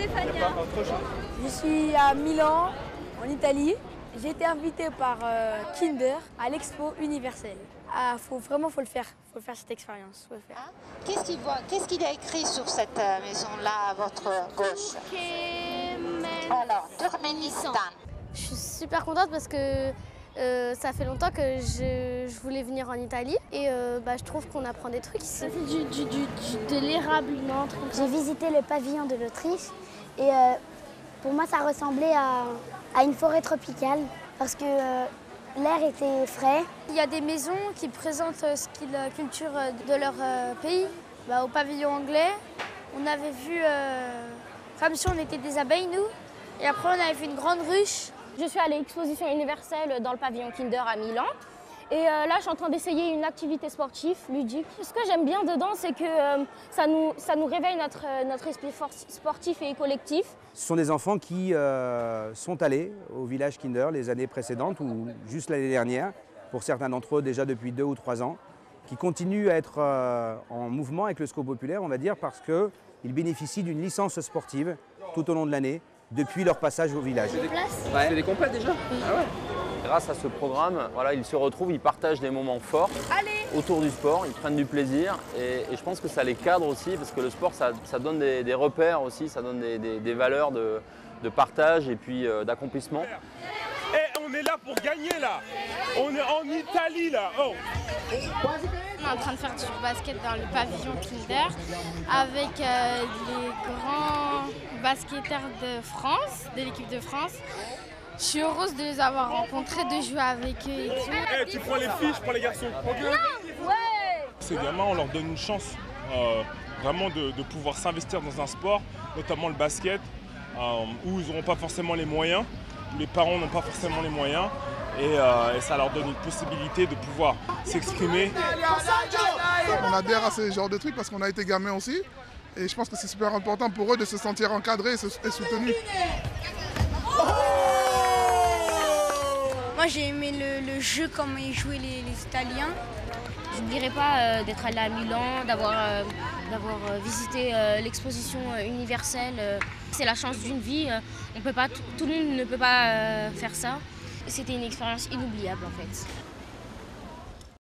Stéphania. Je suis à Milan, en Italie. J'ai été invitée par Kinder à l'Expo universelle. Faut le faire cette expérience. Faut le faire. Qu'est-ce qu'il a écrit sur cette maison-là à votre gauche? Alors, Turkménistan. Je suis super contente parce que ça fait longtemps que je voulais venir en Italie et je trouve qu'on apprend des trucs ici. De l'érable, une autre. J'ai visité le pavillon de l'Autriche et pour moi ça ressemblait à une forêt tropicale parce que l'air était frais. Il y a des maisons qui présentent la culture de leur pays. Au pavillon anglais, on avait vu comme si on était des abeilles nous et après on avait vu une grande ruche. Je suis à l'exposition universelle dans le pavillon Kinder à Milan. Et là, je suis en train d'essayer une activité sportive, ludique. Ce que j'aime bien dedans, c'est que ça nous réveille notre esprit sportif et collectif. Ce sont des enfants qui sont allés au village Kinder les années précédentes ou juste l'année dernière, pour certains d'entre eux déjà depuis 2 ou 3 ans, qui continuent à être en mouvement avec le SCO populaire, on va dire, parce qu'ils bénéficient d'une licence sportive tout au long de l'année, depuis leur passage au village. C'est des complètes déjà? Ah ouais. Grâce à ce programme, voilà, ils se retrouvent, ils partagent des moments forts autour du sport, ils prennent du plaisir et je pense que ça les cadre aussi parce que le sport ça donne des repères aussi, ça donne des valeurs de partage et puis d'accomplissement. On est là pour gagner là. On est en Italie là. Oh. On est en train de faire du basket dans le pavillon Kinder avec les grands basketteurs de France, de l'équipe de France. Je suis heureuse de les avoir rencontrés, de jouer avec eux et tout. Tu prends les filles, je prends les garçons. Non, ouais. Ces gamins, on leur donne une chance vraiment de pouvoir s'investir dans un sport, notamment le basket, où ils n'auront pas forcément les moyens. Les parents n'ont pas forcément les moyens et ça leur donne une possibilité de pouvoir s'exprimer. On adhère à ce genre de trucs parce qu'on a été gamins aussi et je pense que c'est super important pour eux de se sentir encadrés et soutenus. Moi j'ai aimé le jeu, comment ils jouaient les Italiens. Je n'oublierai pas d'être allée à Milan, d'avoir visité l'exposition universelle. C'est la chance d'une vie, tout le monde ne peut pas faire ça. C'était une expérience inoubliable en fait.